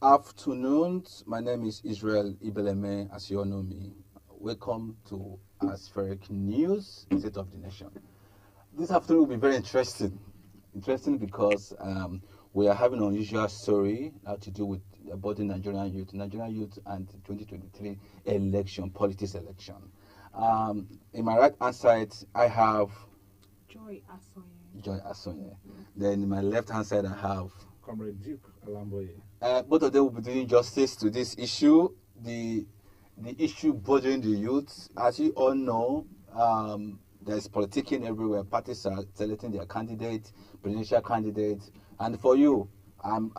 afternoon. My name is Israel Ibeleme, as you all know me. Welcome to Aspheric News, State of the Nation. This afternoon will be very interesting. Interesting because we are having an unusual story to do with about the Nigerian youth and 2023 election, politics election. In my right hand side, I have Joy Asonye. Joy Asonye. Then in my left hand side, I have Comrade Duke Alamboye. both of them will be doing justice to this issue, the issue bothering the youth. As you all know, there's politicking everywhere. Parties are selecting their candidates, presidential candidates, and for you, I'm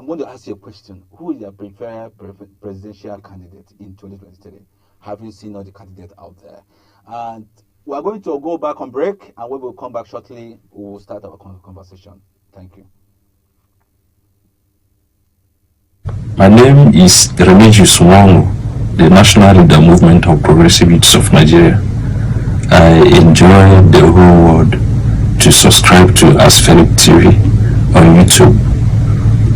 going to ask you a question: who is your preferred presidential candidate in 2023? Having seen all the candidates out there, and we are going to go back on break, and when we will come back shortly, we will start our conversation. Thank you. My name is Remigius Wangu, the National Leader Movement of Progressive Youths of Nigeria. I enjoy the whole world to subscribe to Aspheric TV on YouTube,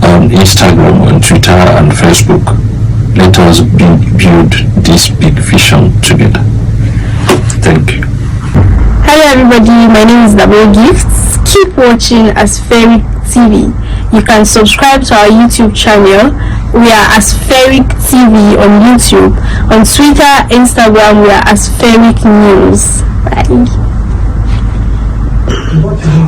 on Instagram, on Twitter and Facebook. Let us build this big vision together. Thank you. Hello everybody, my name is Double Gifts. Keep watching Aspheric TV. You can subscribe to our YouTube channel. We are Aspheric TV on YouTube. On Twitter, Instagram, we are Aspheric News. Bye.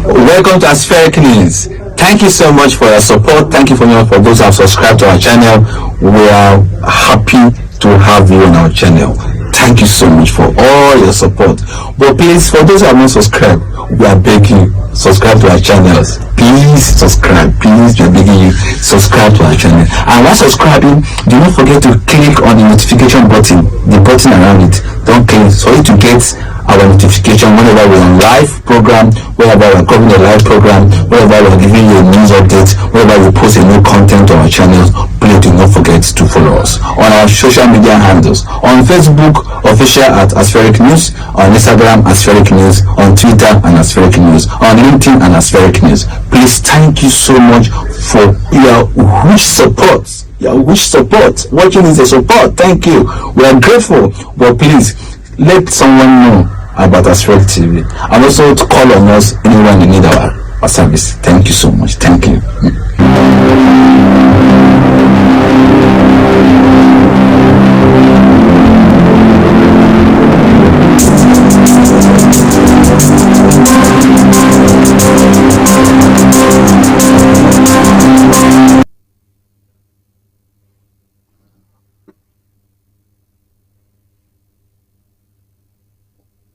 Welcome to Aspheric News. Thank you so much for your support. Thank you for those who have subscribed to our channel. We are happy to have you on our channel. Thank you so much for all your support. But please, for those who have not subscribed, we are begging you, subscribe to our channels. Please subscribe. Please, we are begging you, subscribe to our channel. And while subscribing, do not forget to click on the notification button, the button around it. Don't click so you to get our notification whenever we're on live program, whenever we're covering a live program, whenever we're giving you a news update, whenever we post a new content on our channels. Please do not forget to follow us on our social media handles. On Facebook, official at Aspheric News, on Instagram, Aspheric News, on Twitter and Aspheric News, on LinkedIn and Aspheric News. Please, thank you so much for your wish support. Your wish support. Watching is a support. Thank you. We are grateful. But please, let someone know about Aspheric TV, and also to call on us anyone you need our service. Thank you so much. Thank you.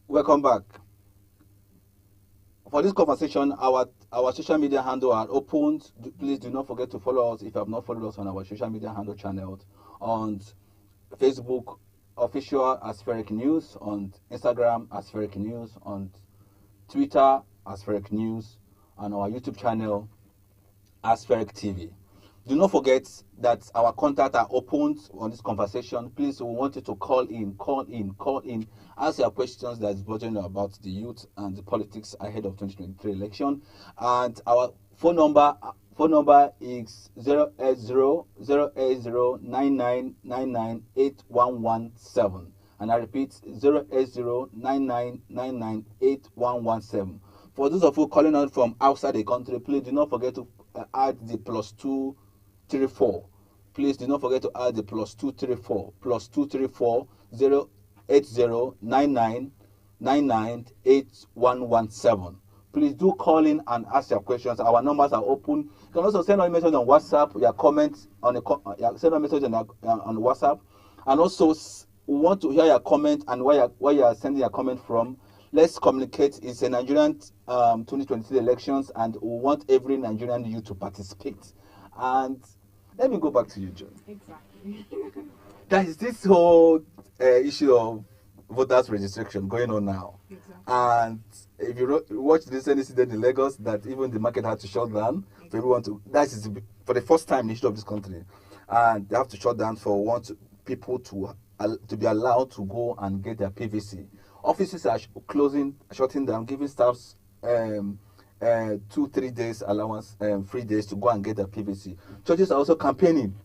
Welcome back. For this conversation, our social media handle are opened. Please do not forget to follow us if you have not followed us on our social media handle channels. On Facebook, official Aspheric News. On Instagram, Aspheric News. On Twitter, Aspheric News. And our YouTube channel, Aspheric TV. Do not forget that our contacts are opened on this conversation. Please, we want you to call in. Ask your questions that is bothering you about the youth and the politics ahead of 2023 election. And our phone number is 080-080-9999-8117. And I repeat, 080-9999-8117. For those of you calling out from outside the country, please do not forget to add the +234. Please do not forget to add the +234 +234 080-9999-8117. Please do call in and ask your questions. Our numbers are open. You can also send a message on WhatsApp, your comments on send a message on WhatsApp, and also we want to hear your comment and where you are sending your comment from. Let's communicate. It's a Nigerian 2023 elections, and we want every Nigerian youth to participate. And let me go back to you, John. Exactly. There is this whole issue of voters registration going on now. Exactly. And if you watch the recent incident in Lagos, that even the market had to shut down for everyone to. That is for the first time in the history of this country, and they have to shut down for people to be allowed to go and get their PVC. Offices are shutting down, giving staffs 2-3 days allowance, 3 days to go and get their PVC. Churches are also campaigning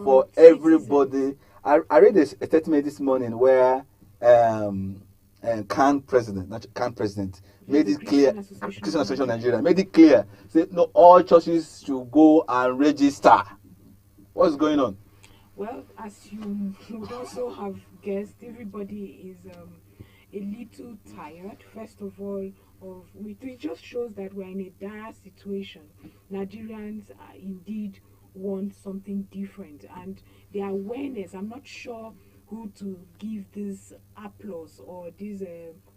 for everybody. I read a statement this morning where CAN president made it clear, Christian Association of Nigeria made it clear, said no, all churches should go and register. What's going on? Well, as you would also have guessed, everybody is a little tired. First of all, it just shows that we're in a dire situation. Nigerians indeed want something different, and the awareness, I'm not sure who to give this applause or this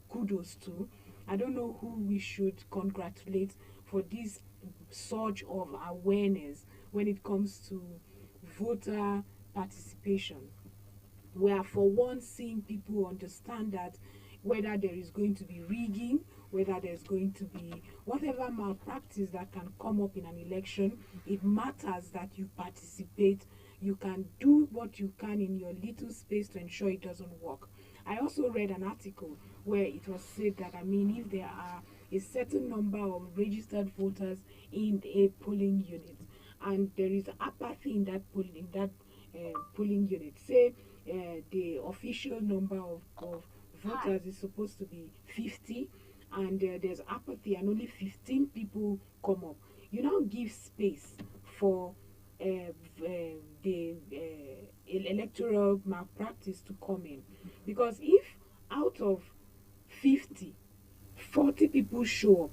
kudos to. I don't know who we should congratulate for this surge of awareness when it comes to voter participation. We are for once seeing people understand that whether there is going to be rigging, whether there's going to be whatever malpractice that can come up in an election, it matters that you participate. You can do what you can in your little space to ensure it doesn't work. I also read an article where it was said that, if there are a certain number of registered voters in a polling unit, and there is apathy in that polling unit, say the official number of voters is supposed to be 50, and there's apathy and only 15 people come up, you now give space for the electoral malpractice to come in. Because if out of 50, 40 people show up,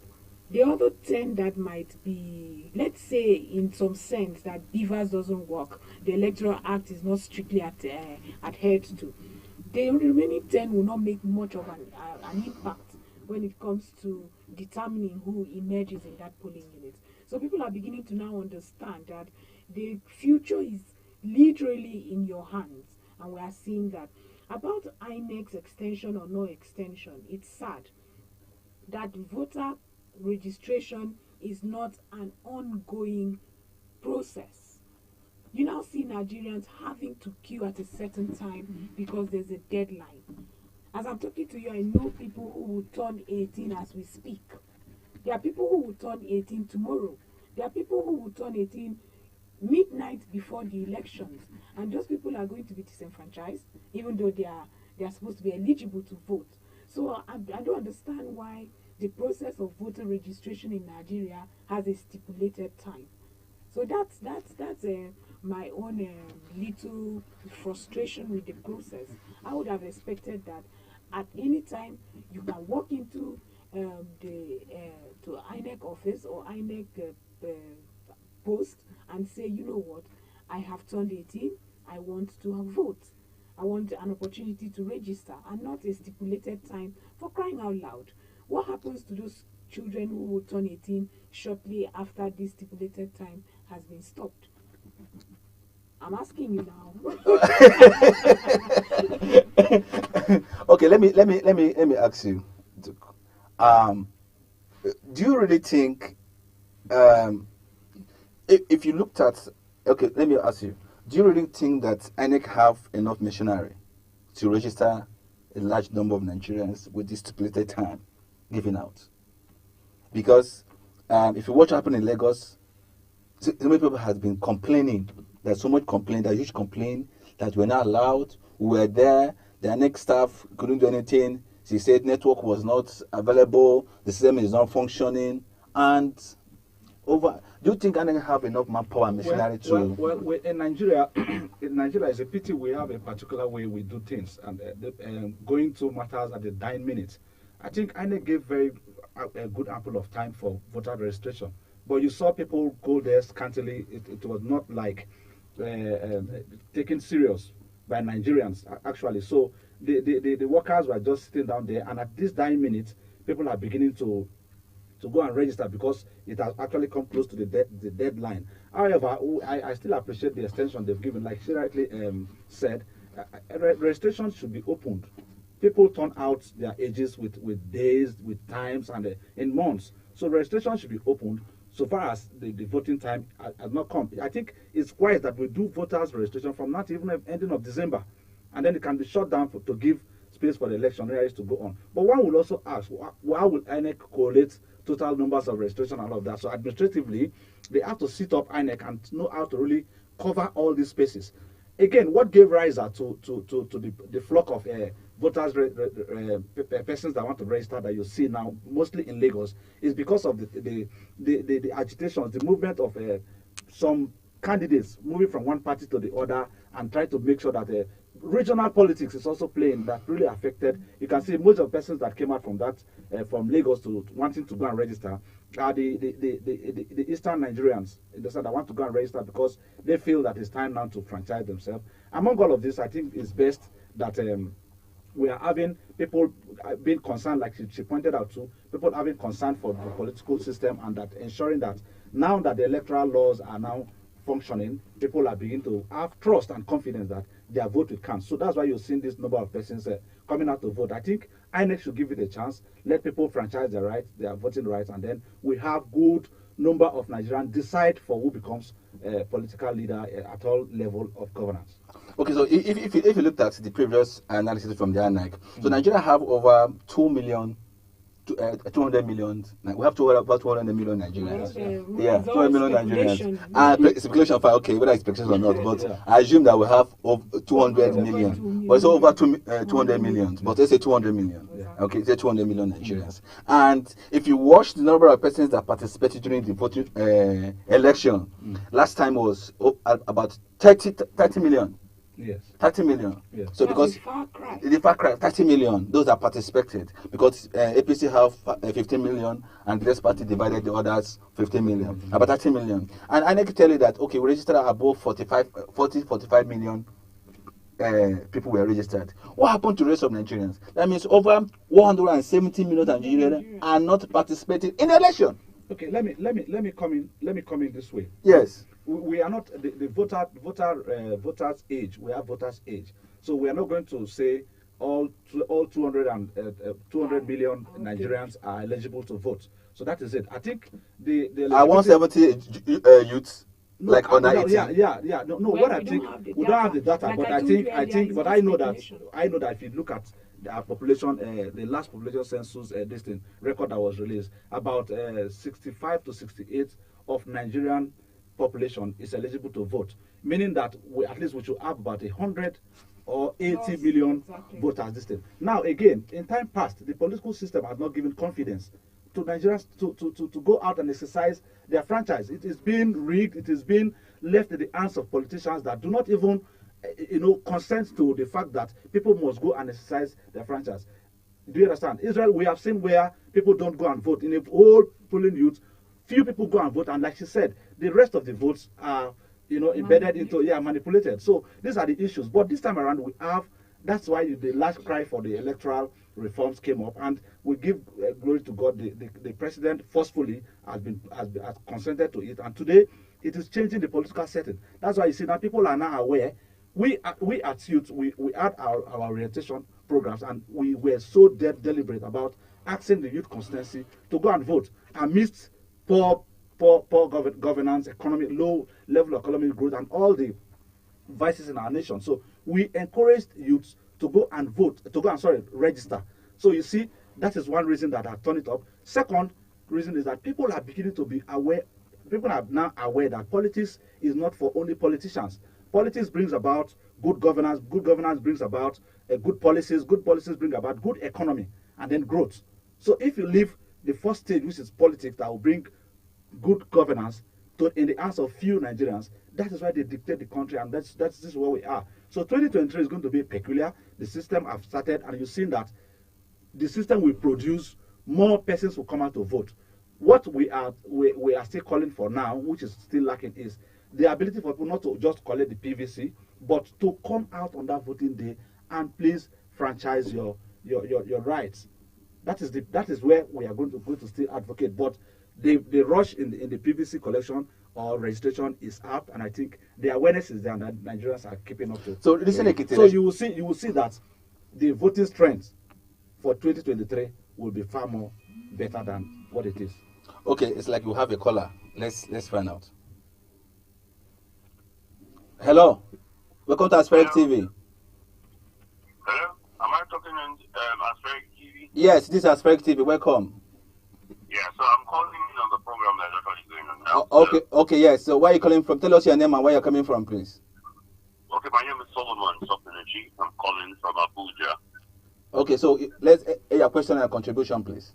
the other 10 that might be, let's say in some sense that Beavers doesn't work, the Electoral Act is not strictly adhered to, the remaining 10 will not make much of an impact when it comes to determining who emerges in that polling unit. So people are beginning to now understand that the future is literally in your hands, and we are seeing that. About INEC's extension or no extension, it's sad that voter registration is not an ongoing process. You now see Nigerians having to queue at a certain time because there's a deadline. As I'm talking to you, I know people who will turn 18 as we speak. There are people who will turn 18 tomorrow. There are people who will turn 18 midnight before the elections, and those people are going to be disenfranchised even though they are supposed to be eligible to vote. So I don't understand why the process of voter registration in Nigeria has a stipulated time. So that's my own little frustration with the process. I would have expected that at any time you can walk into to INEC office or INEC post and say, you know what, I have turned 18, I want to vote. I want an opportunity to register, and not a stipulated time. For crying out loud, what happens to those children who will turn 18 shortly after this stipulated time has been stopped? I'm asking you now. Okay, let me ask you. Do you really think, if you looked at, okay, let me ask you, do you really think that INEC have enough machinery to register a large number of Nigerians with this stipulated time given out? Because if you watch what happened in Lagos, so many people have been complaining. There's so much complaint, there's huge complaint that we're not allowed. We were there, the INEC staff couldn't do anything. She said network was not available, the system is not functioning, and over. Do you think INEC have enough manpower and machinery to? Well, in Nigeria, it's a pity we have a particular way we do things, and going to matters at the dying minute. I think INEC gave a good ample of time for voter registration, but you saw people go there scantily. It was not like taken serious by Nigerians actually. So the workers were just sitting down there, and at this dying minute, people are beginning to go and register because it has actually come close to the deadline. However, I still appreciate the extension they've given. Like she rightly said, registration should be opened. People turn out their ages with days, with times, and in months. So registration should be opened so far as the voting time has not come. I think it's wise that we do voters registration from not even the ending of December, and then it can be shut down to give space for the election areas to go on. But one will also ask, why will INEC collate total numbers of registration and all of that? So administratively, they have to sit up INEC and know how to really cover all these spaces. Again, what gave rise to the flock of voters, persons that want to register that you see now, mostly in Lagos, is because of the agitations, the movement of some candidates moving from one party to the other and try to make sure that regional politics is also playing, that really affected. You can see most of the persons that came out from that, from Lagos to wanting to go and register, are the Eastern Nigerians in the south that want to go and register because they feel that it's time now to franchise themselves. Among all of this, I think it's best that we are having people being concerned, like she pointed out too, people having concern for the political system, and that ensuring that now that the electoral laws are now functioning, people are beginning to have trust and confidence that their vote will count. So that's why you're seeing this number of persons coming out to vote. I think INEC should give it a chance, let people franchise their rights, their voting rights, and then we have good number of Nigerians decide for who becomes a political leader at all level of governance. Okay, so if you looked at the previous analysis from the INEC, so Nigeria have over 2 million, 200 million. We have about 200 million Nigerians. Yeah, 200 million Nigerians. And speculation for okay, whether it's speculation or not, but I assume that we have over 200 million. But it's over 200 million. But let's say 200 million. Okay, say 200 million Nigerians. And if you watch the number of persons that participated during the voting election, last time was about 30 million. Yes. 30 million. Yes. So because the far cry, 30 million, those that participated, because APC have 15 million and the rest party divided the others 15 million, about 30 million. And I need to tell you that, okay, we registered above 45 million people were registered. What happened to the rest of Nigerians? That means over 170 million Nigerians are not participating in the election. Okay, let me come in this way. Yes. We are not the voters age. We have voters age, so we are not going to say all 200 million Nigerians are eligible to vote. So that is it. I think the 170 youths. No, like on yeah. No. Well, What I think we don't have the data, Like but I told you, but I know that if you look at our population, the last population census record that was released, about 65 to 68 of Nigerian population is eligible to vote, meaning that we should have about 100 or 80 million voters. Now again, in time past, the political system has not given confidence to Nigerians to go out and exercise their franchise. It is being rigged. It is being left in the hands of politicians that do not even consent to the fact that people must go and exercise their franchise. Do you understand? Israel, we have seen where people don't go and vote. In a whole polling youth, few people go and vote, and like she said, the rest of the votes are embedded into manipulated. So these are the issues. But this time around, that's why the last cry for the electoral reforms came up, and we give glory to God. The president forcefully has consented to it, and today it is changing the political setting. That's why you see now people are now aware. We at youth, we had our orientation programs, and we were so deliberate about asking the youth constituency to go and vote amidst poor governance, low level of economic growth, and all the vices in our nation. So we encouraged youths to go and vote, register. So you see, that is one reason that I turned it up. Second reason is that people are beginning to be aware. People are now aware that politics is not for only politicians. Politics brings about good governance. Good governance brings about good policies. Good policies bring about good economy and then growth. So if you leave the first stage, which is politics, that will bring good governance in the hands of few Nigerians, that is why they dictate the country, and this is where we are. So 2023 is going to be peculiar. The system have started, and you've seen that the system will produce more persons who come out to vote. What we are still calling for now, which is still lacking, is the ability for people not to just collect the PVC, but to come out on that voting day and please franchise your rights. That is where we are going to still advocate. But the rush in the PVC collection or registration is up, and I think the awareness is there, and that Nigerians are keeping up to it. So you will see that the voting strength for 2023 will be far more better than what it is. Okay, it's like you have a caller. Let's find out. Hello, welcome to Aspirant TV. Hello, am I talking on Aspirant TV? Yes, this is Aspirant TV. Welcome. Yeah, so I'm calling in on the program that you're doing. now. Okay, yes. So where are you calling from? Tell us your name and where you're coming from, please. Okay, my name is Solomon Sopinuchi. I'm calling from Abuja. Okay, so let's hear your question and contribution, please.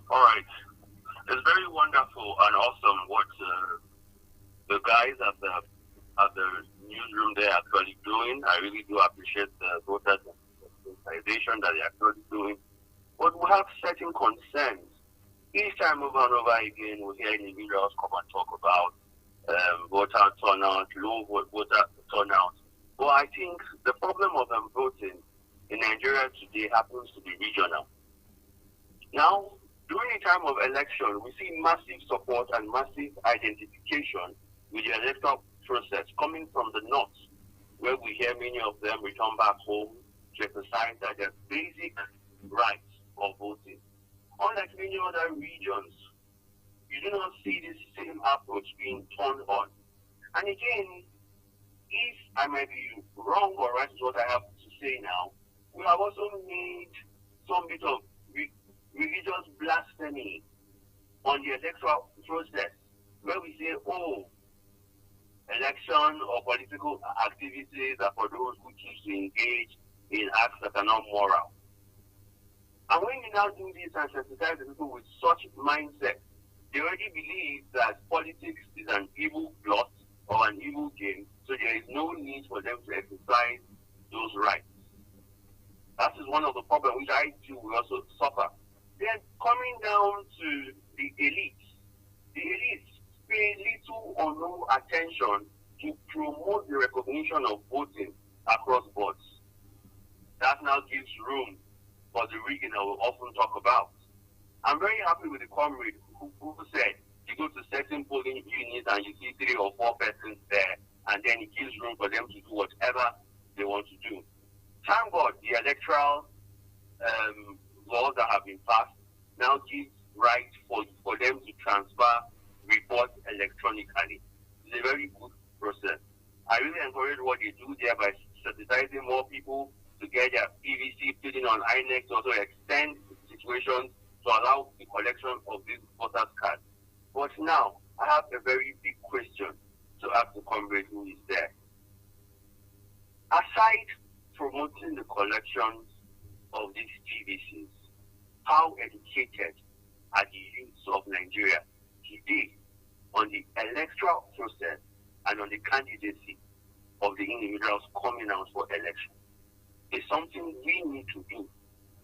All right. It's very wonderful and awesome what the guys at the newsroom there are actually doing. I really do appreciate the voters sensitization that they're actually doing. But we have certain concerns. Each time over and over again, we hear individuals come and talk about voter turnout, low voter turnout. Well, I think the problem of voting in Nigeria today happens to be regional. Now, during a time of election, we see massive support and massive identification with the electoral process coming from the north, where we hear many of them return back home to exercise their basic rights of voting. Unlike many other regions, you do not see this same approach being turned on. And again, if I might be wrong or right is what I have to say now, we have also made some bit of religious blasphemy on the electoral process, where we say, oh, election or political activities are for those who choose to engage in acts that are not moral. And when you now do this and sensitize the people with such mindset, they already believe that politics is an evil plot or an evil game, so there is no need for them to exercise those rights. That is one of the problems which I too will also suffer. Then coming down to the elites pay little or no attention to promote the recognition of voting across boards. That now gives room for the rigging that we'll often talk about. I'm very happy with the comrade who said you go to certain polling units and you see 3 or 4 persons there, and then it gives room for them to do whatever they want to do. Thank God the electoral laws that have been passed now give right for them to transfer reports electronically. It's a very good process. I really encourage what they do there by sensitizing more people to get their PVC filling on INEX, to also extend situations to allow the collection of these voters' cards. But now, I have a very big question to ask the comrade who is there. Aside promoting the collections of these PVCs, how educated are the youths of Nigeria today on the electoral process and on the candidacy of the individuals coming out for election? It's something we need to do,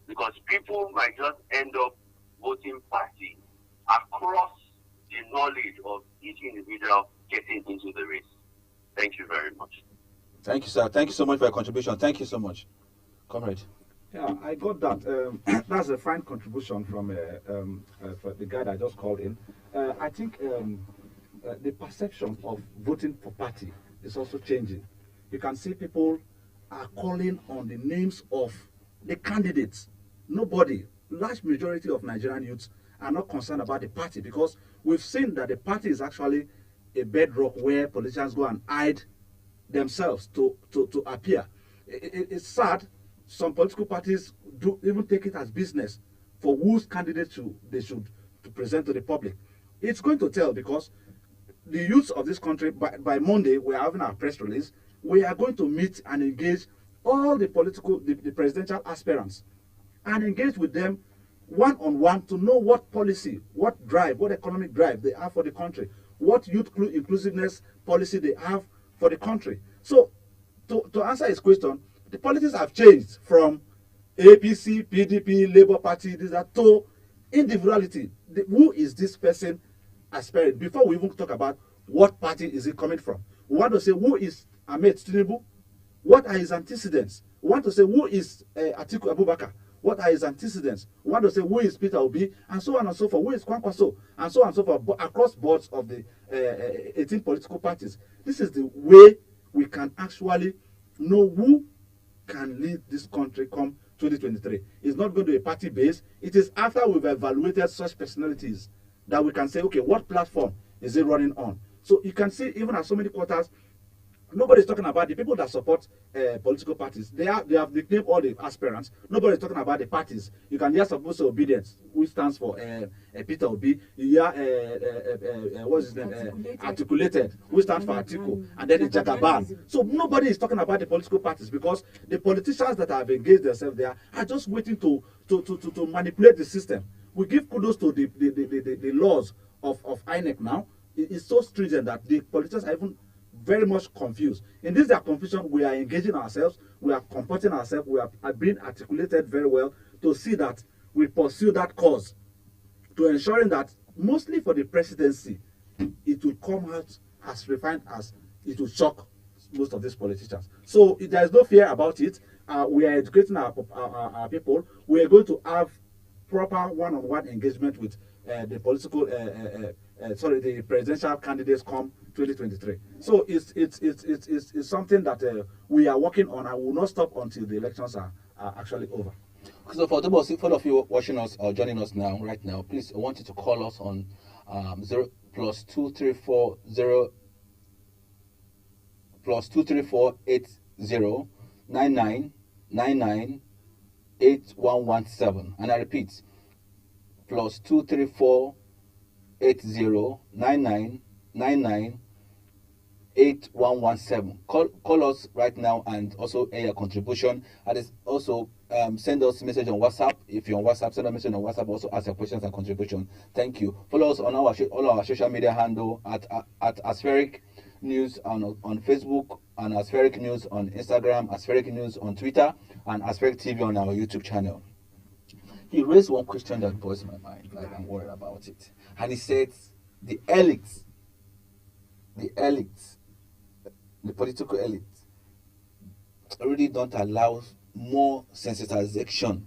because people might just end up voting party across the knowledge of each individual getting into the race. Thank you very much. Thank you, sir. Thank you so much for your contribution. Thank you so much. Comrade. Yeah, I got that. That's a fine contribution from the guy that just called in. I think the perception of voting for party is also changing. You can see people are calling on the names of the candidates. Nobody, large majority of Nigerian youths are not concerned about the party, because we've seen that the party is actually a bedrock where politicians go and hide themselves to appear. It's sad. Some political parties do even take it as business for whose candidate they should to present to the public. It's going to tell, because the youth of this country, by Monday, we are having our press release. We are going to meet and engage all the presidential aspirants and engage with them one-on-one to know what policy, what drive, what economic drive they have for the country, what youth inclusiveness policy they have for the country. So, to answer his question, the politics have changed from APC, PDP, Labour Party, these are to individuality. Who is this person aspiring? Before we even talk about what party is he coming from, we want to say, who is Ahmed Tinubu? What are his antecedents? We want to say, who is Atiku Abubakar? What are his antecedents? We want to say, who is Peter Obi? And so on and so forth. Who is Kwankwaso? And so on and so forth. Across boards of the 18 political parties. This is the way we can actually know who can lead this country come 2023. It's not going to be a party base. It is after we've evaluated such personalities that we can say, okay, what platform is it running on? So you can see, even at so many quarters, Nobody's talking about the people that support political parties. They have nicknamed all the aspirants. Nobody's talking about the parties. You can hear supposed to obedience, which stands for Peter Obi. You hear what's his name? Articulated, which stands for Atiku, and then it's Jagaban. So nobody is talking about the political parties because the politicians that have engaged themselves there are just waiting to manipulate the system. We give kudos to the laws of INEC now. It's so stringent that the politicians are even very much confused. In this their confusion, we are engaging ourselves, we are comporting ourselves, we are being articulated very well to see that we pursue that cause, to ensuring that mostly for the presidency, it will come out as refined as it will shock most of these politicians. So there is no fear about it. We are educating our people. We are going to have proper one-on-one engagement with the political, the presidential candidates come 2023. So it's something that we are working on and will not stop until the elections are actually over. So for of you watching us or joining us now, right now, please, I want you to call us on 0+234 +2348099998117, and I repeat, +2348099998117. Call us right now and also air your contribution. And also send us a message on WhatsApp. If you're on WhatsApp, send a message on WhatsApp. Also ask your questions and contribution. Thank you. Follow us on all our social media handle at Aspheric News on Facebook, and Aspheric News on Instagram, Aspheric News on Twitter, and Aspheric TV on our YouTube channel. He raised one question that boils my mind, like I'm worried about it. And he said the elites, the political elite, really don't allow more sensitization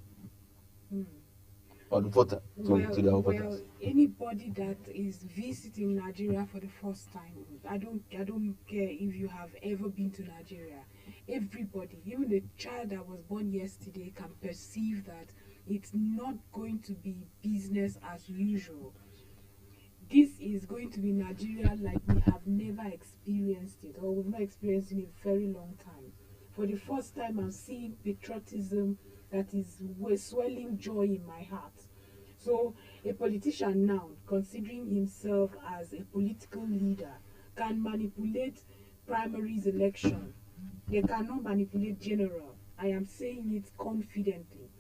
on voter to their voters. Well, anybody that is visiting Nigeria for the first time, I don't care if you have ever been to Nigeria. Everybody, even the child that was born yesterday, can perceive that it's not going to be business as usual. This is going to be Nigeria like we have never experienced it, or we've not experienced in a very long time. For the first time, I'm seeing patriotism that is swelling joy in my heart. So a politician now, considering himself as a political leader, can manipulate primaries election. They cannot manipulate general. I am saying it confidently.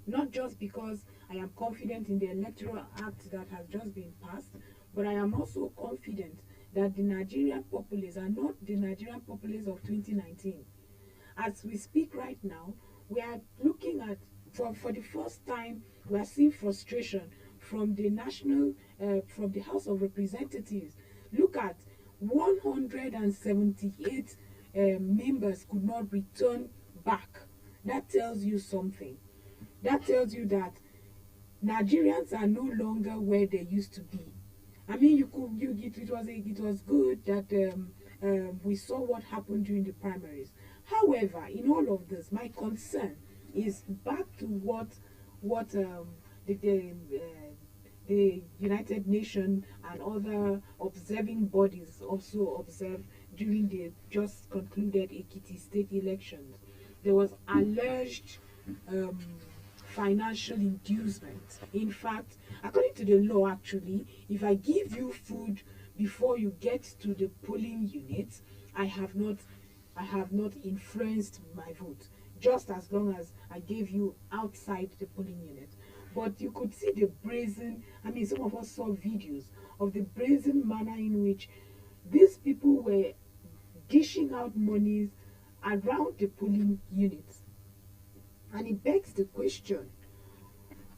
Not just because I am confident in the Electoral Act that has just been passed, but I am also confident that the Nigerian populace are not the Nigerian populace of 2019. As we speak right now, we are looking at, for the first time, we are seeing frustration from the from the House of Representatives. Look at 178 members could not return back. That tells you something. That tells you that Nigerians are no longer where they used to be. I mean, it was good that we saw what happened during the primaries. However, in all of this, my concern is back to what the United Nations and other observing bodies also observed during the just concluded Ekiti state elections. There was alleged financial inducement. In fact, according to the law, actually, if I give you food before you get to the polling unit, I have not influenced my vote, just as long as I gave you outside the polling unit. But you could see the brazen, some of us saw videos of the brazen manner in which these people were dishing out monies around the polling units. And it begs the question,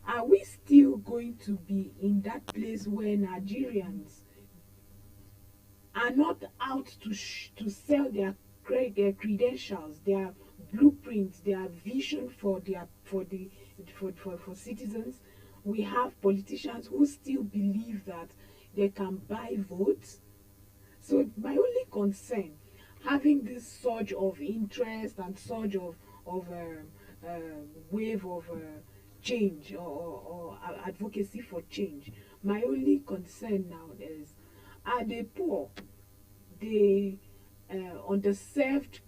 are we still going to be in that place where Nigerians are not out to sell their credentials, their blueprints, their vision for citizens? We have politicians who still believe that they can buy votes. So my only concern, having this surge of interest and surge of wave of change or advocacy for change, my only concern now is, are the poor, the underserved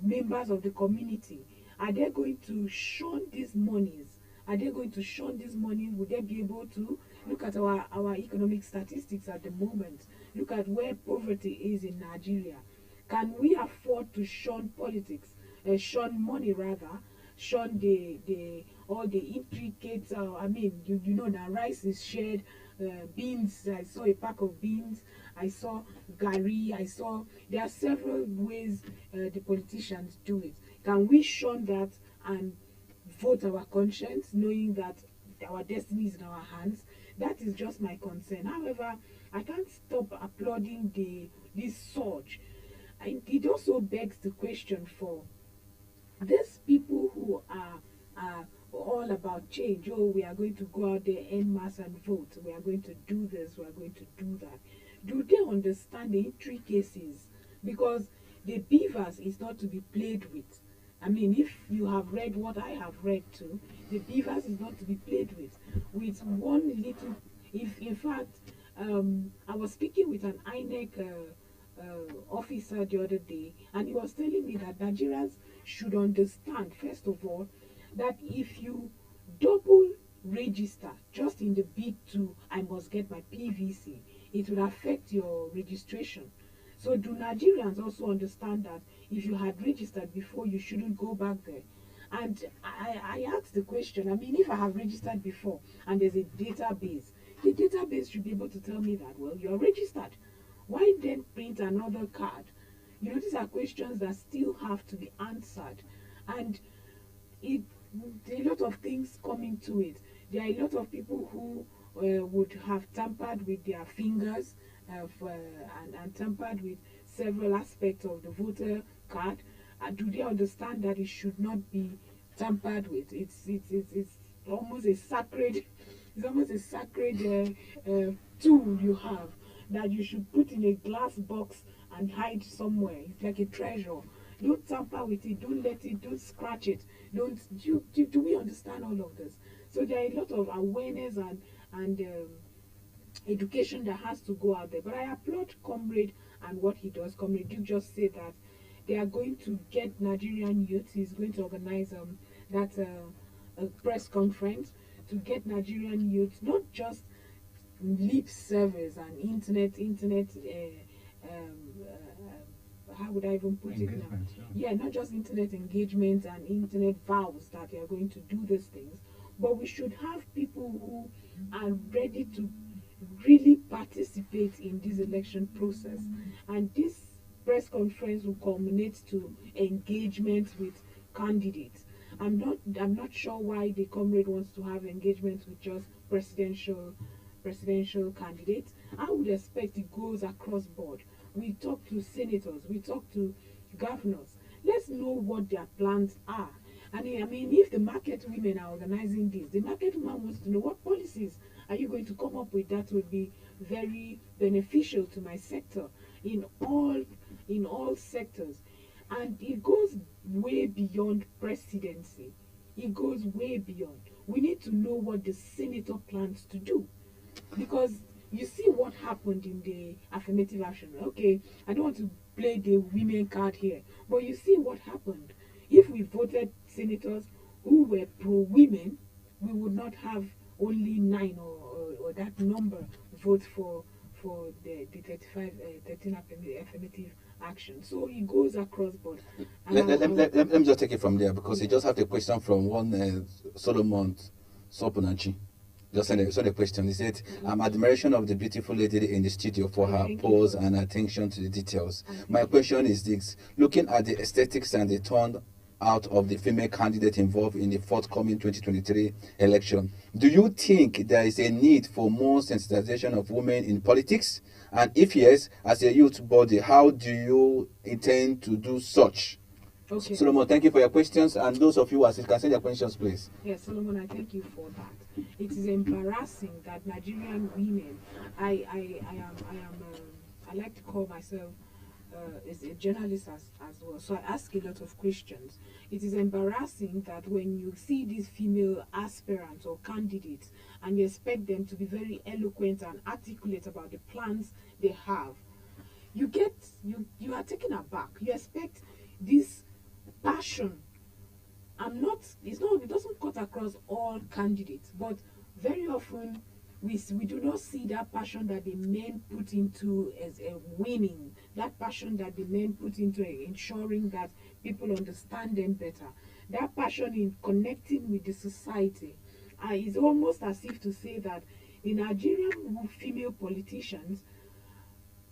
members of the community? Are they going to shun these monies? Are they going to shun these monies? Would they be able to look at our economic statistics at the moment? Look at where poverty is in Nigeria. Can we afford to shun politics, shun money rather, shun the all the intricate? You know that rice is shared, beans. I saw a pack of beans. I saw gari. I saw there are several ways the politicians do it. Can we shun that and vote our conscience, knowing that our destiny is in our hands? That is just my concern. However, I can't stop applauding this surge. And it also begs the question for these people who are all about change. Oh, we are going to go out there en masse and vote. We are going to do this. We are going to do that. Do they understand the intricacies? Because the beavers is not to be played with. I mean, if you have read what I have read too, the beavers is not to be played with. With one little, if in fact, I was speaking with an INEC officer the other day, and he was telling me that Nigerians should understand, first of all, that if you double register just in the bid to I must get my PVC, it will affect your registration. So do Nigerians also understand that if you had registered before, you shouldn't go back there? And I asked the question, I mean, if I have registered before and there's a database, the database should be able to tell me that, well, you're registered. Why then print another card? You know, these are questions that still have to be answered. And there are a lot of things coming to it. There are a lot of people who would have tampered with their fingers and tampered with several aspects of the voter card. Do they understand that it should not be tampered with? It's almost a sacred, tool you have that you should put in a glass box and hide somewhere. It's like a treasure. Don't tamper with it. Don't scratch it. Do we understand all of this? So there are a lot of awareness and education that has to go out there. But I applaud Comrade and what he does. Comrade Duke just said that they are going to get Nigerian youth. He's going to organize a press conference to get Nigerian youth, not just lip service and internet how would I even put it now? Yeah, not just internet engagement and internet vows that they are going to do these things, but we should have people who are ready to really participate in this election process. And this press conference will culminate to engagement with candidates. I'm not sure why the Comrade wants to have engagement with just presidential candidates. I would expect it goes across board. We talk to senators, we talk to governors. Let's know what their plans are. And I mean, if the market women are organizing this, the market woman wants to know what policies are you going to come up with that would be very beneficial to my sector in all sectors. And it goes way beyond presidency. It goes way beyond. We need to know what the senator plans to do. Because you see what happened in the affirmative action. Okay, I don't want to play the women card here, but you see what happened. If we voted senators who were pro-women, we would not have only 9 or that number vote for the 13 affirmative action. So it goes across board. Let me just take it from there, because you just have the question from one Solomon Sopunachi. Just send a question. He said, admiration of the beautiful lady in the studio for her pose and attention to the details. My question is this: looking at the aesthetics and the turn out of the female candidate involved in the forthcoming 2023 election, do you think there is a need for more sensitization of women in politics? And if yes, as a youth body, how do you intend to do such? Okay. Solomon, thank you for your questions, and those of you who can send your questions, please. Yes, Solomon, I thank you for that. It is embarrassing that Nigerian women, I like to call myself as a journalist as well, so I ask a lot of questions. It is embarrassing that when you see these female aspirants or candidates and you expect them to be very eloquent and articulate about the plans they have, you are taken aback. You expect this passion. It doesn't cut across all candidates, but very often we do not see that passion that the men put into as a winning, that passion that the men put into ensuring that people understand them better, that passion in connecting with the society. It's almost as if to say that the Nigerian female politicians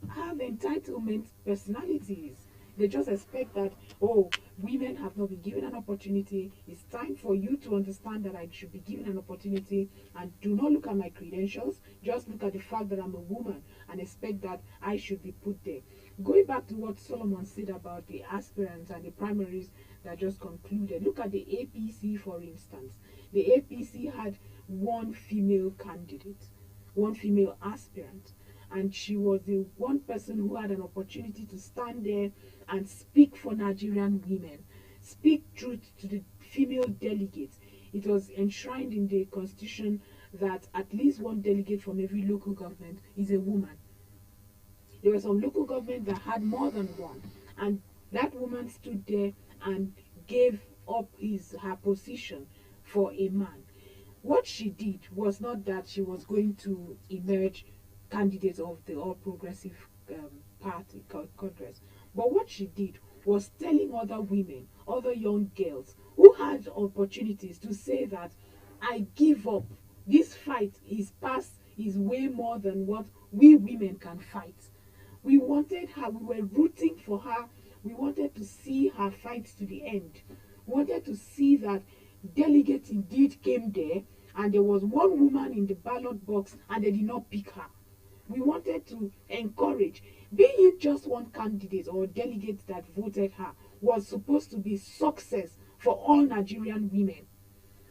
have entitlement personalities. They just expect that, oh, women have not been given an opportunity. It's time for you to understand that I should be given an opportunity, and do not look at my credentials. Just look at the fact that I'm a woman and expect that I should be put there. Going back to what Solomon said about the aspirants and the primaries that just concluded, look at the APC, for instance. The APC had one female candidate, one female aspirant, and she was the one person who had an opportunity to stand there and speak for Nigerian women, speak truth to the female delegates. It was enshrined in the constitution that at least one delegate from every local government is a woman. There were some local governments that had more than one, and that woman stood there and gave up her position for a man. What she did was not that she was going to emerge candidate of the All Progressive Party Congress, but what she did was telling other women, other young girls who had opportunities, to say that I give up. This fight is way more than what we women can fight. We wanted her, we were rooting for her, we wanted to see her fight to the end. We wanted to see that delegates indeed came there, and there was one woman in the ballot box and they did not pick her. We wanted to encourage, being it just one candidate or delegate that voted her was supposed to be success for all Nigerian women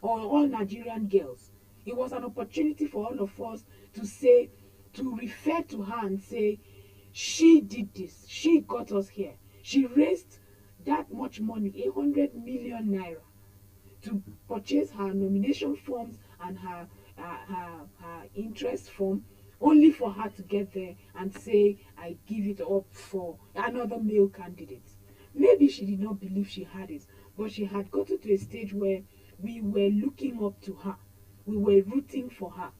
or all Nigerian girls. It was an opportunity for all of us to refer to her and say, she did this, she got us here. She raised that much money, 800 million naira, to purchase her nomination forms and her interest form, only for her to get there and say, I give it up for another male candidate. Maybe she did not believe she had it, but she had gotten to a stage where we were looking up to her. We were rooting for her.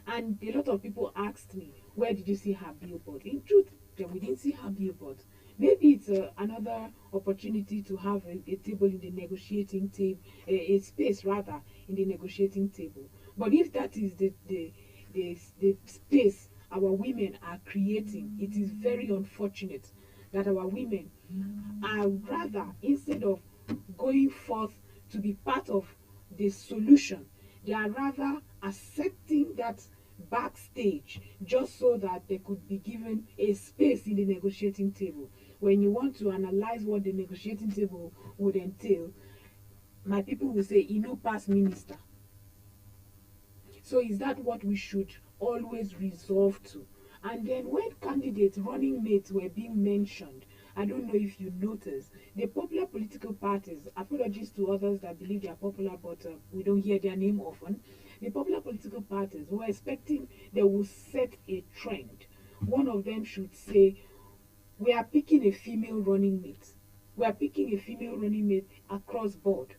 And a lot of people asked me, where did you see her billboard? In truth, we didn't see her billboard. Maybe it's another opportunity to have a table in the negotiating table, a space rather in the negotiating table. But if that is the space our women are creating, it is very unfortunate that our women are rather, instead of going forth to be part of the solution, they are rather accepting that backstage just so that they could be given a space in the negotiating table. When you want to analyze what the negotiating table would entail, my people will say, pass minister. So is that what we should always resolve to? And then when candidates, running mates were being mentioned, I don't know if you noticed, the popular political parties, apologies to others that believe they are popular but we don't hear their name often, the popular political parties were expecting they will set a trend. One of them should say, we are picking a female running mate. We are picking a female running mate across board.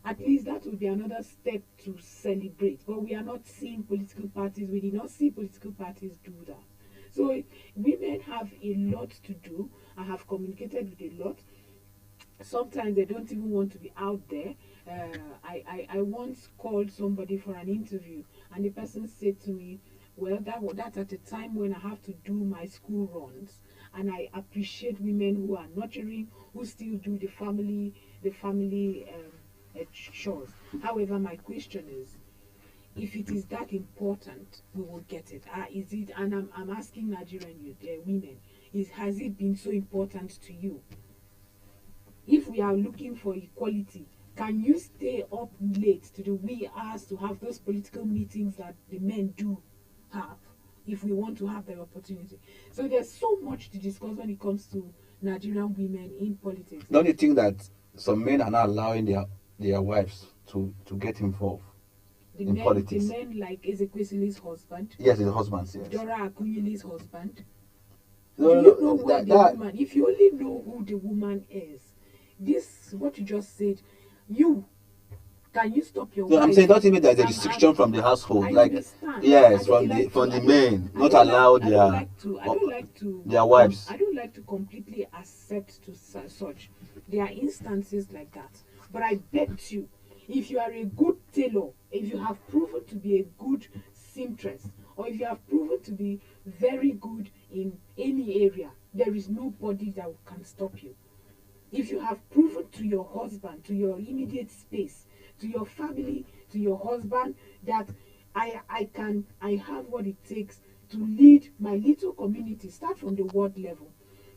At least that would be another step to celebrate. But we are not seeing political parties. We did not see political parties do that. So women have a lot to do. I have communicated with a lot. Sometimes they don't even want to be out there. I once called somebody for an interview, and the person said to me, well, that's at a time when I have to do my school runs, and I appreciate women who are nurturing, who still do the family chores. However, my question is, if it is that important, we will get it. Is it? And I'm asking Nigerian youth, women, has it been so important to you? If we are looking for equality, can you stay up late to the wee hours to have those political meetings that the men do have, if we want to have the opportunity? So there's so much to discuss when it comes to Nigerian women in politics. Don't you think that some men are not allowing their wives to get involved in politics? The men like Ezekwesili's husband. Yes, his husband, yes. Dora Akunyili's husband. Do you know where the woman? If you only know who the woman is, this what you just said. Can you stop your? No, wife? I'm saying not even there's a restriction from the household. Like understand. yes, from the men, not allow their their wives. I don't like to completely accept to such. There are instances like that, but I bet you, if you are a good tailor, if you have proven to be a good seamstress, or if you have proven to be very good in any area, there is nobody that can stop you. If you have proven to your husband, to your immediate space, to your family, to your husband, that I have what it takes to lead my little community, start from the ward level,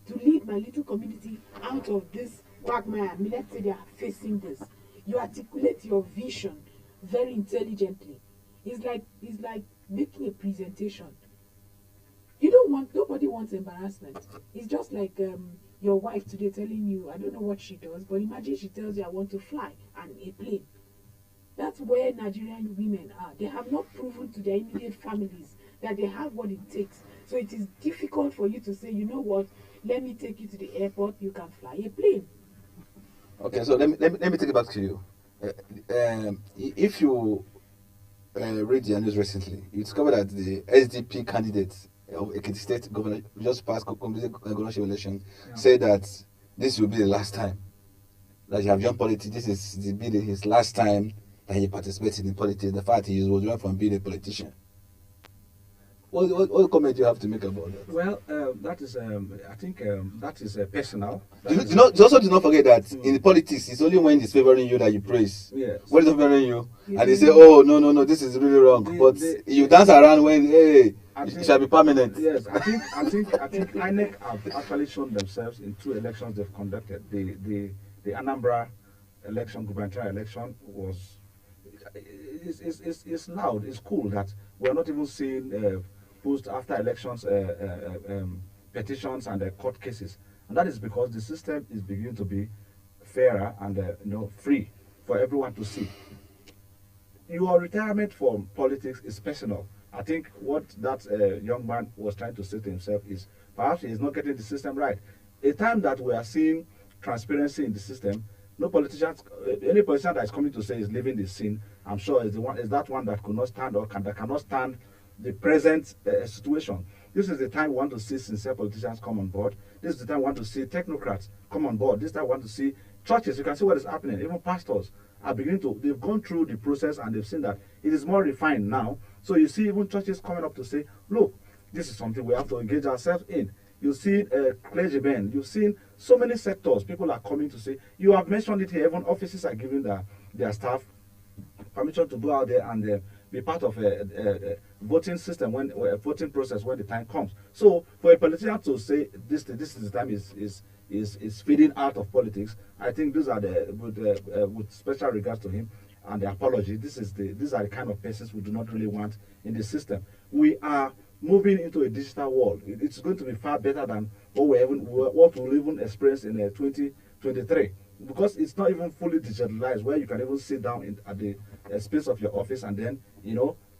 to lead my little community out of this quagmire. I mean, let's say they are facing this. You articulate your vision very intelligently. It's like making a presentation. Nobody wants embarrassment. It's just like your wife today telling you, I don't know what she does, but imagine she tells you, I want to fly and a plane. That's where Nigerian women are. They have not proven to their immediate families that they have what it takes. So it is difficult for you to say, you know what, let me take you to the airport, you can fly a plane. Okay, so let me take it back to you. If you read the news recently, you discover that the SDP candidate of Ekiti State governor just passed governorship election, said that this will be the last time that you have joined politics. This is his last time that he participated in politics. The fact he was withdrawn from being a politician. What comment do you have to make about that? Well, that is, I think that is personal. Also do not forget that in politics, it's only when it's favoring you that you praise. Yes. When it's not favoring you, and they say, oh, no, this is really wrong. But you dance around when, hey, it shall be permanent. Yes, I think INEC have actually shown themselves in 2 elections they've conducted. The Anambra election, gubernatorial election, was it's loud, it's cool that we're not even seeing post after elections petitions and court cases, and that is because the system is beginning to be fairer and free for everyone to see. Your retirement from politics is personal. I think what that young man was trying to say to himself is perhaps he is not getting the system right. A time that we are seeing transparency in the system, no politicians, any politician that is coming to say is leaving the scene, I'm sure is that one that could not stand or that cannot stand the present situation. This is the time we want to see sincere politicians come on board. This is the time we want to see technocrats come on board. This time we want to see churches. You can see what is happening. Even pastors are beginning to, they've gone through the process and they've seen that it is more refined now. So you see even churches coming up to say, look, this is something we have to engage ourselves in. You see clergymen, you've seen so many sectors, people are coming to say, you have mentioned it here, even offices are giving their staff permission to go out there and be part of a voting system, a voting process when the time comes. So for a politician to say this is the time is feeding out of politics, I think these are with special regards to him and the apology, these are the kind of persons we do not really want in the system. We are moving into a digital world. It's going to be far better than what we'll even experience in 2023, because it's not even fully digitalized, where you can even sit down at the space of your office and then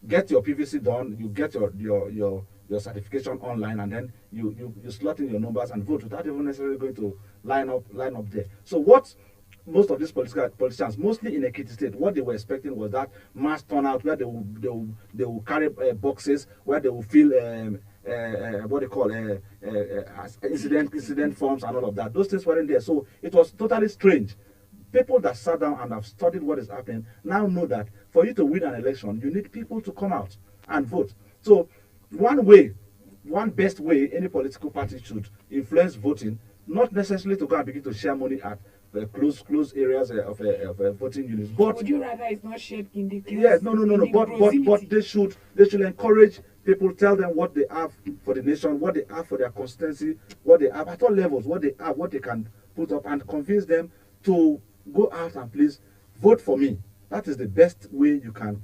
get your PVC done, you get your certification online, and then you slot in your numbers and vote without even necessarily going to line up there. So what most of these politicians, mostly in Ekiti State, what they were expecting was that mass turnout where they will carry boxes, where they will fill what they call incident forms and all of that. Those things weren't there, so it was totally strange. People that sat down and have studied what is happening now know that for you to win an election, you need people to come out and vote. So one best way any political party should influence voting, not necessarily to go and begin to share money at close areas of voting units. But would you rather it's not shared in the close? Yes, no. But they should encourage people, tell them what they have for the nation, what they have for their constituency, what they have at all levels, what they have, what they can put up, and convince them to go out and please vote for me. That is the best way you can.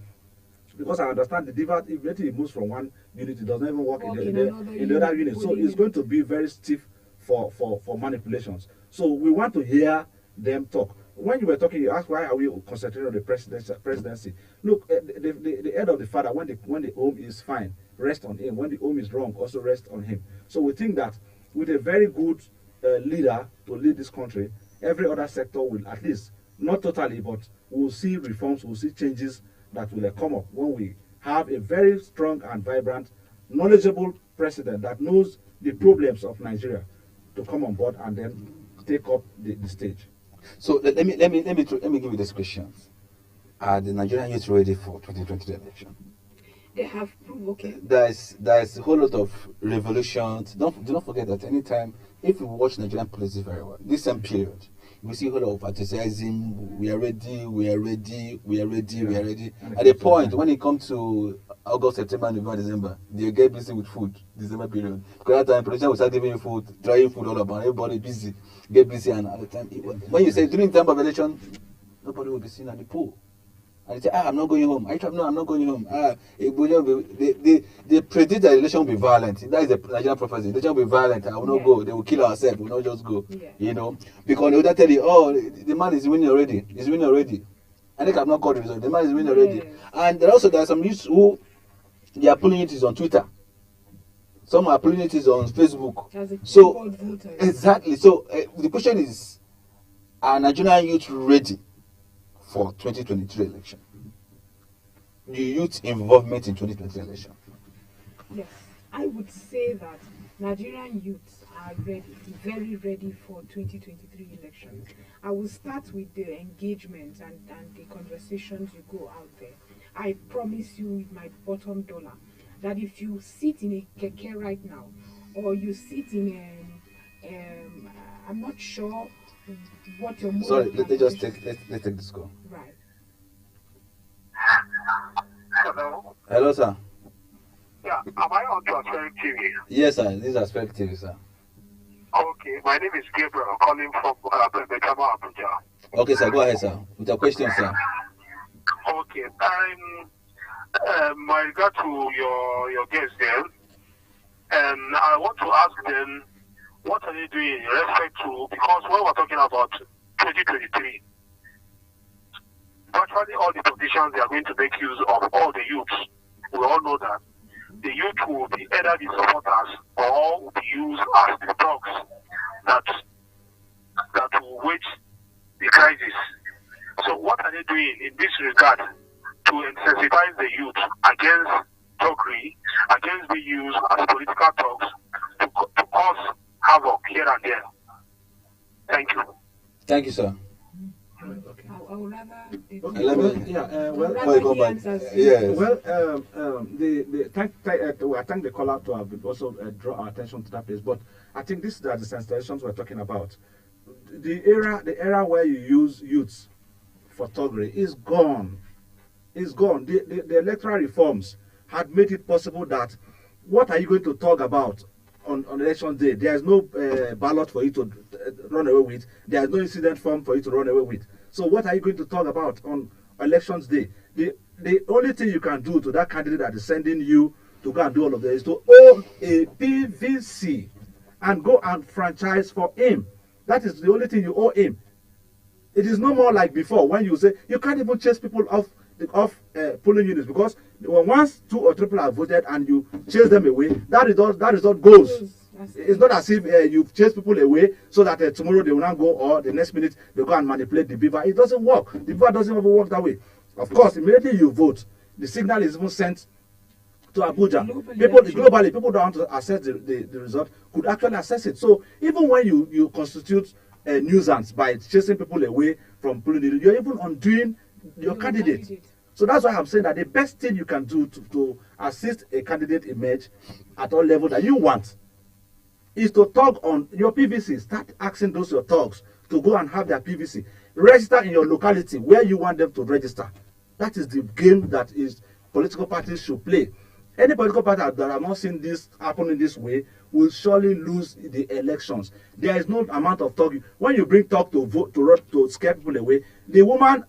Because I understand the divide, if it moves from one unit, it doesn't even work in the other unit. So it's going to be very stiff for manipulations. So we want to hear them talk. When you were talking, you asked why are we concentrating on the presidency. Look, the head of the father, when the home is fine, rest on him. When the home is wrong, also rest on him. So we think that with a very good leader to lead this country, every other sector will at least, not totally, but we'll see reforms, we'll see changes that will come up when we have a very strong and vibrant, knowledgeable president that knows the problems of Nigeria to come on board and then take up the stage. So let me give you this question: are the Nigerian youth ready for 2023 election? They have proved okay. There's a whole lot of revolutions. Do not forget that anytime, if you watch Nigerian politics very well, this same period, we see a whole lot of advertising. We are ready. We are ready. We are ready. We are ready. At the point when it comes to August, September, November, December, they get busy with food. December period, because that time politicians will start giving you food, trying food all about. Everybody busy, get busy, and at the time when you say during time of election, nobody will be seen at the pool. And they say, I'm not going home. No, I'm not going home. They predict that the election will be violent. That is the Nigerian prophecy. The election will be violent. I will not go. They will kill ourselves. We will not just go. Yeah. You know, because they will tell you, oh, the man is winning already. He's winning already. I think I've not called the result. The man is winning already. Yeah. And there are some youths who they are pulling it is on Twitter. Some are pulling it is on Facebook. So exactly. So the question is, are Nigerian youth ready for 2023 election? The youth involvement in 2023 election? Yes, I would say that Nigerian youths are ready, very ready for 2023 elections. I will start with the engagement and the conversations you go out there. I promise you with my bottom dollar that if you sit in a keke right now, or you sit in I'm not sure what your sorry, let's take this call. Right. Hello. Hello, sir. Yeah, am I on to Aspirant TV? Yes, sir. This is Aspirant TV, sir. Okay, my name is Gabriel, calling from Bekama, Abuja. Okay, sir. Go ahead, sir. With your question, sir. Okay, my regard to your guests there, and I want to ask them, what are they doing in respect to, because when we're talking about 2023, virtually all the politicians, they are going to make use of all the youths. We all know that the youth will be either the supporters or will be used as the dogs that will wage the crisis. So what are they doing in this regard to incentivize the youth against thuggery, against being used as political thugs to cause havoc here and there? Thank you. Thank you, sir. Okay. I would rather. I thank the caller to have also draw our attention to that place. But I think these are the sensitizations we're talking about. The era where you use youths for thuggery is gone. It's gone. The electoral reforms had made it possible that what are you going to talk about on election day? There's no ballot for you to run away with. There's no incident form for you to run away with. So what are you going to talk about on elections day? The only thing you can do to that candidate that is sending you to go and do all of this is to own a PVC and go and franchise for him. That is the only thing you owe him. It is no more like before when you say you can't even chase people off polling units, because once 2 or 3 people have voted and you chase them away, that result goes. It's not as if you've chased people away so that tomorrow they will not go, or the next minute they go and manipulate the beaver. It doesn't work. The beaver doesn't ever work that way. Of course, immediately you vote, the signal is even sent to Abuja. Globally, people don't want to assess the result, could actually assess it. So even when you constitute a nuisance by chasing people away from polling units, you're even undoing your candidate. So that's why I'm saying that the best thing you can do to assist a candidate emerge at all levels that you want is to tug on your PVC. Start asking those your thugs to go and have their PVC. Register in your locality where you want them to register. That is the game that is political parties should play. Any political party that have not seen this happen in this way will surely lose the elections. There is no amount of talk. When you bring talk to vote to scare people away, the woman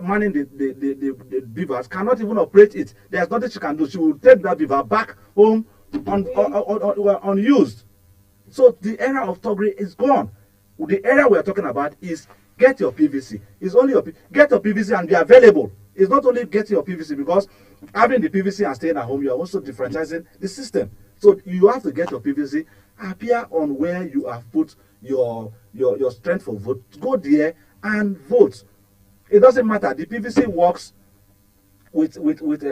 manning the beavers cannot even operate it. There's nothing she can do. She will take that beaver back home unused. So the era of thuggery is gone. The era we are talking about is get your PVC. It's only get your PVC and be available. It's not only get your PVC, because having the PVC and staying at home, you are also differentializing the system. So you have to get your PVC, appear on where you have put your strength for vote. Go there and vote. It doesn't matter. The PVC works with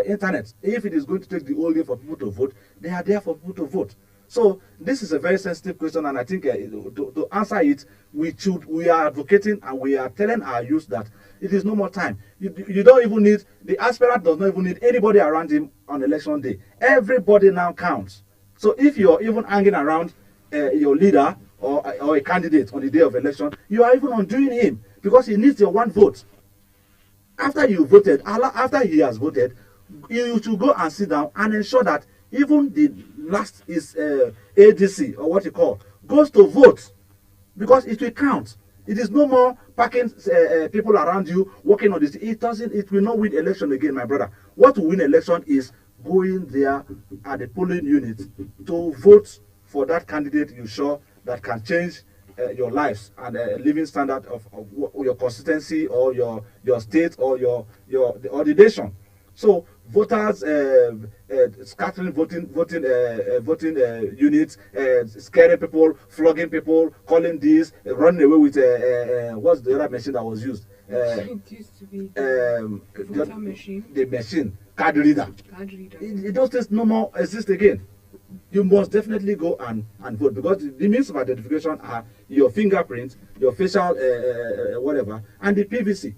internet. If it is going to take the whole day for people to vote, they are there for people to vote. So this is a very sensitive question, and I think to answer it, we are advocating and we are telling our youth that it is no more time. You don't even need, the aspirant does not even need anybody around him on election day. Everybody now counts. So if you're even hanging around your leader or a candidate on the day of election, you are even undoing him because he needs your one vote. After you voted, after he has voted, you should go and sit down and ensure that even the last is ADC or what you call goes to vote, because it will count. It is no more packing people around you working on this. It will not win election again, my brother. What will win election is going there at the polling unit to vote for that candidate you sure that can change your lives and living standard of your constituency or your state or the nation. So voters scattering voting units, scaring people, flogging people, calling this, running away with what's the other machine that was used? It used to be the voter machine. The machine, card reader. Those things no more exist again. You must definitely go and vote, because the means of identification are your fingerprint, your facial whatever, and the PVC.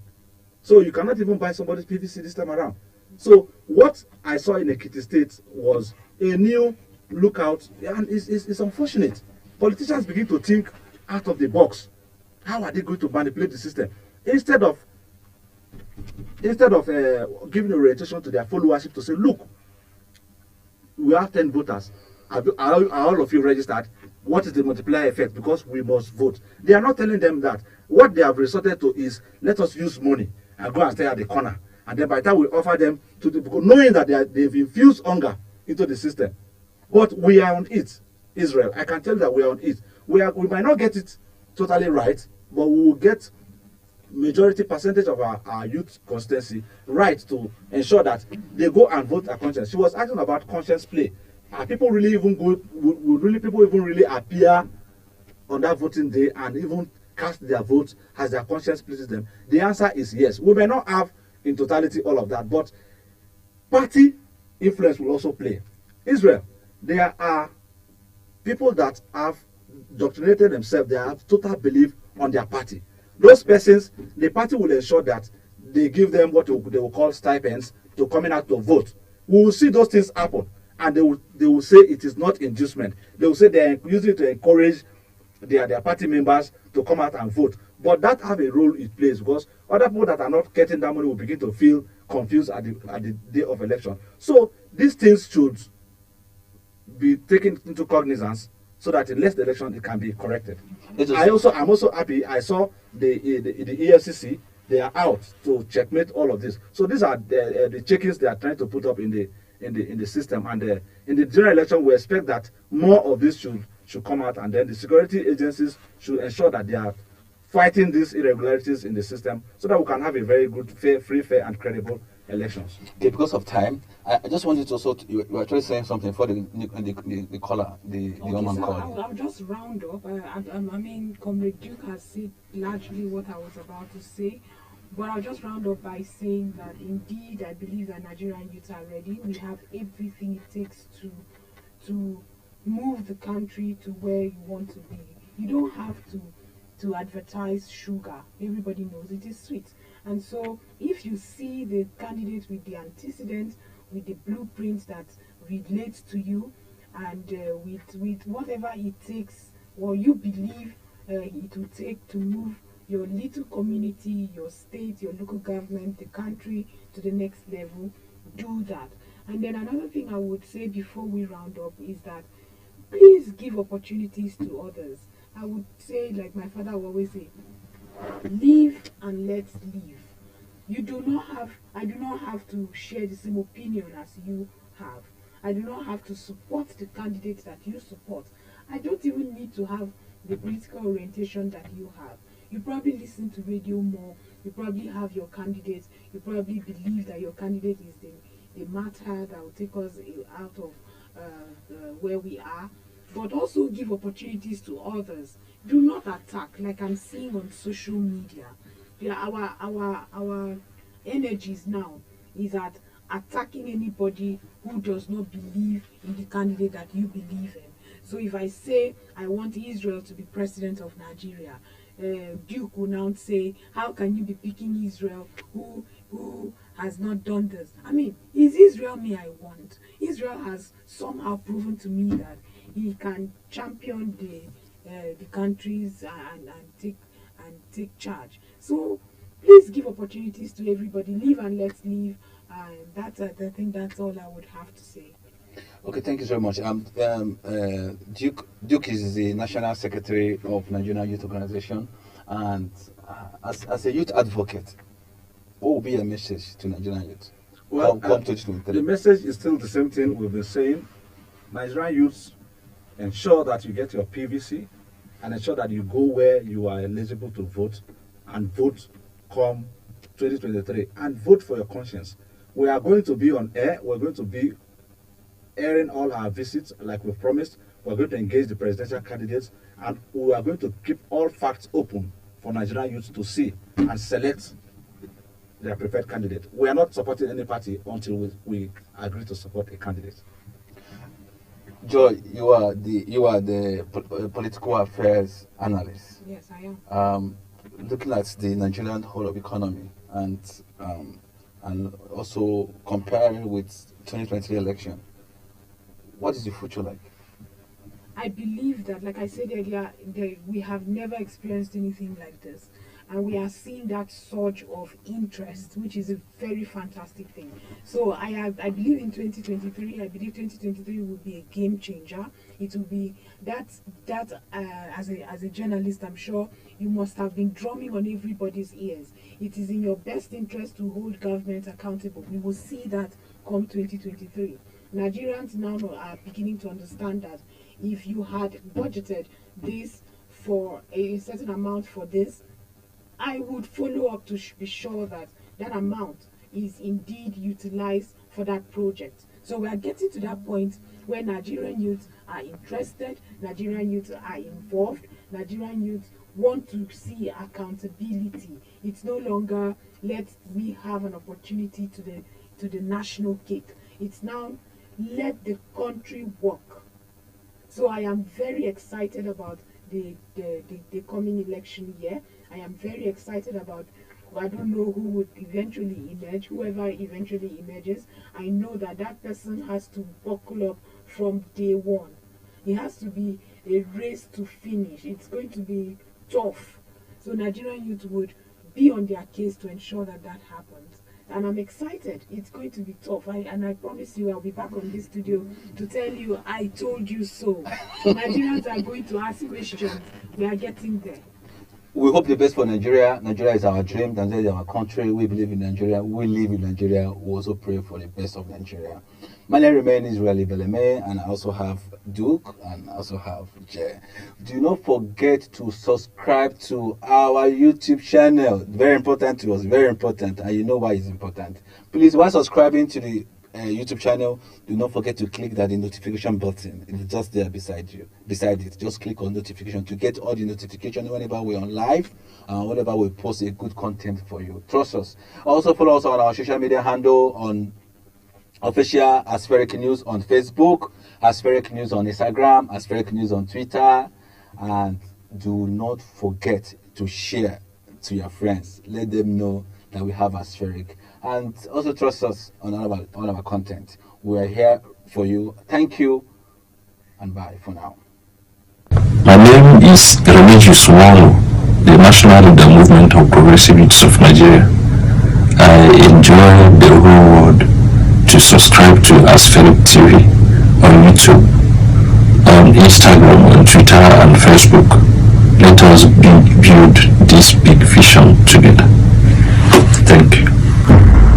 So you cannot even buy somebody's PVC this time around. So what I saw in Ekiti State was a new lookout, and it's unfortunate. Politicians begin to think out of the box. How are they going to manipulate the system? Instead of giving orientation to their followership to say, look, we have 10 voters. Are all of you registered? What is the multiplier effect? Because we must vote. They are not telling them that. What they have resorted to is, let us use money and go and stay at the corner. And then by the time we offer them to the people, knowing that they've infused hunger into the system. But we are on it, Israel. I can tell you that we are on it. We might not get it totally right, but we will get majority percentage of our youth constituency right to ensure that they go and vote a conscience. She was asking about conscience play. Are people really even good? Would people even really appear on that voting day and even cast their votes as their conscience pleases them? The answer is yes. We may not have in totality all of that, but party influence will also play. Israel, there are people that have doctrinated themselves, they have total belief on their party. Those persons, the party will ensure that they give them what they will call stipends to coming out to vote. We will see those things happen, and they will say it is not inducement. They will say they are using it to encourage their party members to come out and vote. But that have a role it plays, because other people that are not getting that money will begin to feel confused at the day of election. So these things should be taken into cognizance so that in next election it can be corrected. I'm also happy. I saw the EFCC. They are out to checkmate all of this. So these are the check-ins they are trying to put up in the system. And in the general election, we expect that more of this should come out, and then the security agencies should ensure that they are fighting these irregularities in the system so that we can have a very good, free, fair, and credible elections. Okay, because of time, I just wanted to also, you were actually saying something for the caller, the young man called. I'll just round up. I mean, Comrade Duke has said largely what I was about to say, but I'll just round up by saying that indeed I believe that Nigerian youth are ready. We have everything it takes to move the country to where you want to be. You don't have to advertise sugar. Everybody knows it is sweet. And so if you see the candidate with the antecedents, with the blueprint that relates to you, and with whatever it takes, or you believe it will take to move your little community, your state, your local government, the country to the next level, do that. And then another thing I would say before we round up is that please give opportunities to others. I would say, like my father would always say, live and let's live. I do not have to share the same opinion as you have. I do not have to support the candidate that you support. I don't even need to have the political orientation that you have. You probably listen to radio more. You probably have your candidate. You probably believe that your candidate is the matter that will take us out of where we are. but also give opportunities to others. Do not attack like I'm seeing on social media. Our energies now is at attacking anybody who does not believe in the candidate that you believe in. So if I say I want Israel to be president of Nigeria, Duke will now say, how can you be picking Israel who has not done this? I mean, is Israel me I want? Israel has somehow proven to me that he can champion the countries and take charge. So please give opportunities to everybody. Live and let's live. I think that's all I would have to say. Okay, thank you so much. Duke is the National Secretary of Nigerian Youth Organization, and as a youth advocate, what will be your message to Nigerian youth? Well, come to 2023. the message is still the same thing we've been saying. Nigerian youths, ensure that you get your PVC and ensure that you go where you are eligible to vote and vote come 2023 and vote for your conscience. We are going to be on air. We're going to be airing all our visits like we've promised. We're going to engage the presidential candidates, and we are going to keep all facts open for Nigerian youth to see and select their preferred candidate. We are not supporting any party until we agree to support a candidate. Joy, you are the political affairs analyst. Yes, I am. Looking at the Nigerian whole of economy and also comparing with 2023 election, what is the future like? I believe that, like I said earlier, we have never experienced anything like this. And we are seeing that surge of interest, which is a very fantastic thing. So I believe in 2023, I believe 2023 will be a game changer. It will be that as a journalist, I'm sure you must have been drumming on everybody's ears. It is in your best interest to hold government accountable. We will see that come 2023. Nigerians now are beginning to understand that if you had budgeted this for a certain amount for this, I would follow up to be sure that that amount is indeed utilized for that project. So we are getting to that point where Nigerian youth are interested, Nigerian youth are involved, Nigerian youth want to see accountability. It's no longer let me have an opportunity to the national cake. It's now let the country work. So I am very excited about the coming election year. I am very excited about, I don't know who would eventually emerge, whoever eventually emerges. I know that that person has to buckle up from day one. It has to be a race to finish. It's going to be tough. So Nigerian youth would be on their case to ensure that that happens. And I'm excited. It's going to be tough. And I promise you I'll be back on this studio to tell you I told you so. Nigerians are going to ask questions. We are getting there. We hope the best for Nigeria. Nigeria is our dream. Nigeria is our country. We believe in Nigeria. We live in Nigeria. We also pray for the best of Nigeria. My name remains Israeli Beleme, and I also have Duke, and I also have Jay. Do not forget to subscribe to our YouTube channel. Very important to us. Very important, and you know why it's important. Please, while subscribing to the YouTube channel, do not forget to click that the notification button. It's just there beside it. Just click on notification to get all the notifications whenever we're on live, whenever we post a good content for you. Trust us. Also follow us on our social media handle on official Aspheric News on Facebook, Aspheric News on Instagram, Aspheric News on Twitter, and do not forget to share to your friends. Let them know that we have Aspheric. And also trust us on all our content. We are here for you. Thank you, and bye for now. My name is Remigius Wong, the National Leader Movement of Progressive Youths of Nigeria. I enjoy the whole world to subscribe to Aspheric TV on YouTube, on Instagram, on Twitter, and Facebook. Let us build this big vision together. Thank you.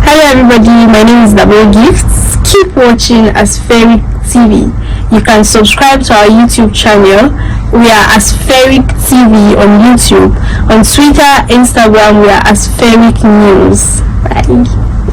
Hello everybody, my name is Double Gifts. Keep watching Aspheric TV. You can subscribe to our YouTube channel. We are Aspheric TV on YouTube. On Twitter, Instagram, we are Aspheric News. Bye.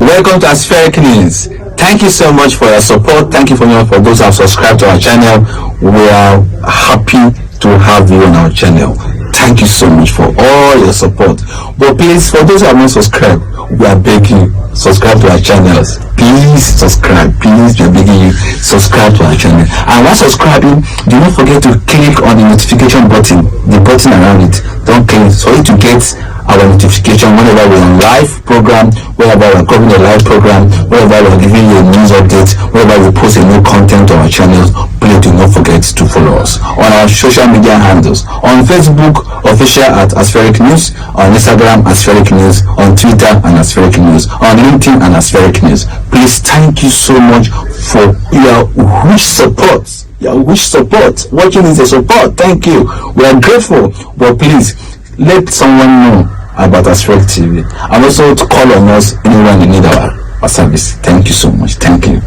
Welcome to Aspheric News. Thank you so much for your support. Thank you for those who have subscribed to our channel. We are happy to have you on our channel. Thank you so much for all your support. But please, for those who have not subscribed, we are begging you, subscribe to our channels. Please subscribe. Please, we are begging you, subscribe to our channel. And while subscribing, do not forget to click on the notification button, the button around it. Don't click so you to get our notification whenever we're on live program, whenever we're covering a live program, whenever we're giving you a news update, whenever we post a new content on our channels. Please do not forget to follow us on our social media handles. On Facebook, official at Aspheric News, on Instagram, Aspheric News, on Twitter, and Aspheric News, on LinkedIn, and Aspheric News. Please, thank you so much for your huge support. Your huge support. Watching is a support. Thank you. We are grateful. But please, let someone know about Aspheric TV, and also to call on us anyone you need our service. Thank you so much. Thank you.